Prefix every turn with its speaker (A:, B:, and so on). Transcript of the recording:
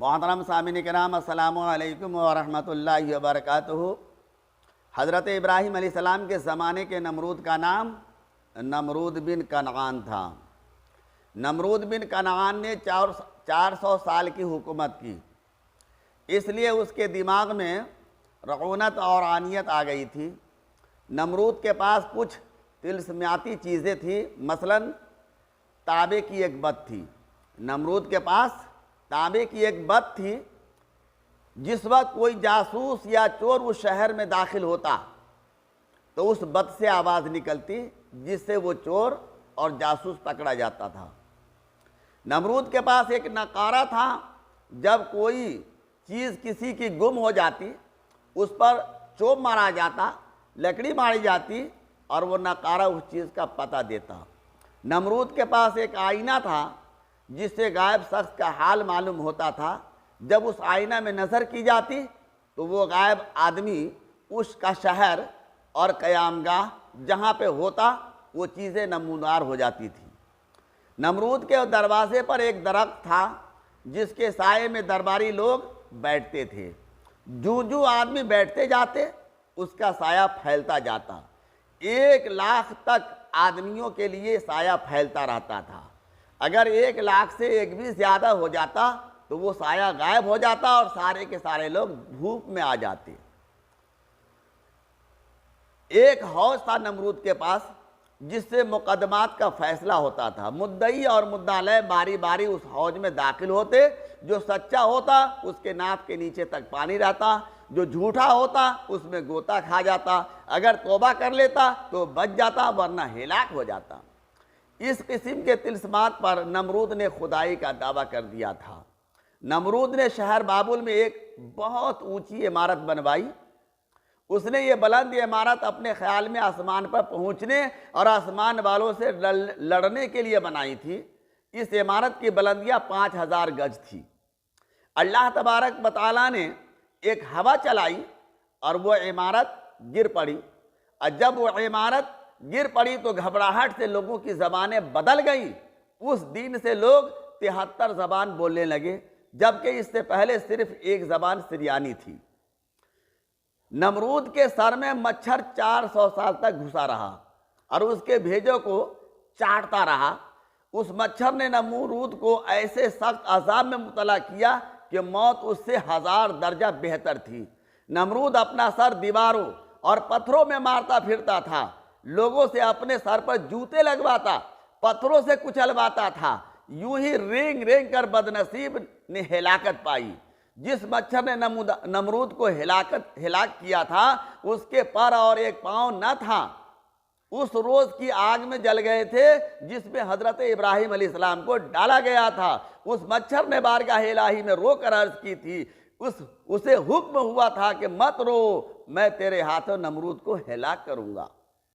A: محترم سامعین کرام، السلام علیکم ورحمۃ اللہ وبرکاتہ۔ حضرت ابراہیم علیہ السلام کے زمانے کے نمرود کا نام نمرود بن کنعان تھا۔ نمرود بن کنعان نے 400 سال کی حکومت کی، اس لیے اس کے دماغ میں رعونت اور آنیت آ گئی تھی۔ نمرود کے پاس کچھ طلسمیاتی چیزیں تھیں، مثلاً تانبے کی ایک بت تھی۔ نمرود کے پاس تانبے کی ایک بت تھی، جس وقت کوئی جاسوس یا چور اس شہر میں داخل ہوتا تو اس بت سے آواز نکلتی جس سے وہ چور اور جاسوس پکڑا جاتا تھا۔ نمرود کے پاس ایک نقارہ تھا، جب کوئی چیز کسی کی گم ہو جاتی اس پر چوب مارا جاتا، لکڑی ماری جاتی اور وہ نقارہ اس چیز کا پتہ دیتا۔ نمرود کے پاس ایک آئینہ تھا جس سے غائب شخص کا حال معلوم ہوتا تھا۔ جب اس آئینہ میں نظر کی جاتی تو وہ غائب آدمی اس کا شہر اور قیام گاہ جہاں پہ ہوتا وہ چیزیں نمودار ہو جاتی تھیں۔ نمرود کے دروازے پر ایک درخت تھا جس کے سائے میں درباری لوگ بیٹھتے تھے۔ جو آدمی بیٹھتے جاتے اس کا سایہ پھیلتا جاتا۔ 1 لاکھ تک آدمیوں کے لیے سایہ پھیلتا رہتا تھا۔ اگر 1 لاکھ سے ایک بھی زیادہ ہو جاتا تو وہ سایہ غائب ہو جاتا اور سارے کے سارے لوگ دھوپ میں آ جاتے۔ ایک حوض تھا نمرود کے پاس جس سے مقدمات کا فیصلہ ہوتا تھا۔ مدعی اور مدعا علیہ باری باری اس حوض میں داخل ہوتے۔ جو سچا ہوتا اس کے ناف کے نیچے تک پانی رہتا، جو جھوٹا ہوتا اس میں غوطہ کھا جاتا۔ اگر توبہ کر لیتا تو بچ جاتا ورنہ ہلاک ہو جاتا۔ اس قسم کے طلسمات پر نمرود نے خدائی کا دعویٰ کر دیا تھا۔ نمرود نے شہر بابل میں ایک بہت اونچی عمارت بنوائی۔ اس نے یہ بلند عمارت اپنے خیال میں آسمان پر پہنچنے اور آسمان والوں سے لڑنے کے لیے بنائی تھی۔ اس عمارت کی بلندیاں 5000 گز تھی۔ اللہ تبارک و تعالیٰ نے ایک ہوا چلائی اور وہ عمارت گر پڑی، اور جب وہ عمارت گر پڑی تو گھبراہٹ سے لوگوں کی زبانیں بدل گئیں۔ اس دن سے لوگ 73 زبان بولنے لگے، جبکہ اس سے پہلے صرف ایک زبان سریانی تھی۔ نمرود کے سر میں مچھر 400 سال تک گھسا رہا اور اس کے بھیجوں کو چاٹتا رہا۔ اس مچھر نے نمرود کو ایسے سخت عذاب میں مبتلا کیا کہ موت اس سے 1000 درجہ بہتر تھی۔ نمرود اپنا سر دیواروں اور پتھروں میں مارتا پھرتا تھا، لوگوں سے اپنے سر پر جوتے لگواتا، پتھروں سے کچلواتا تھا۔ یوں ہی رینگ رینگ کر بدنصیب نے ہلاکت پائی۔ جس مچھر نے نمرود کو ہلاک کیا تھا اس کے پر اور ایک پاؤں نہ تھا۔ اس روز کی آگ میں جل گئے تھے جس میں حضرت ابراہیم علیہ السلام کو ڈالا گیا تھا۔ اس مچھر نے بارگاہ الہی میں رو کر عرض کی تھی، اسے حکم ہوا تھا کہ مت رو، میں تیرے ہاتھوں نمرود کو ہلاک کروں گا۔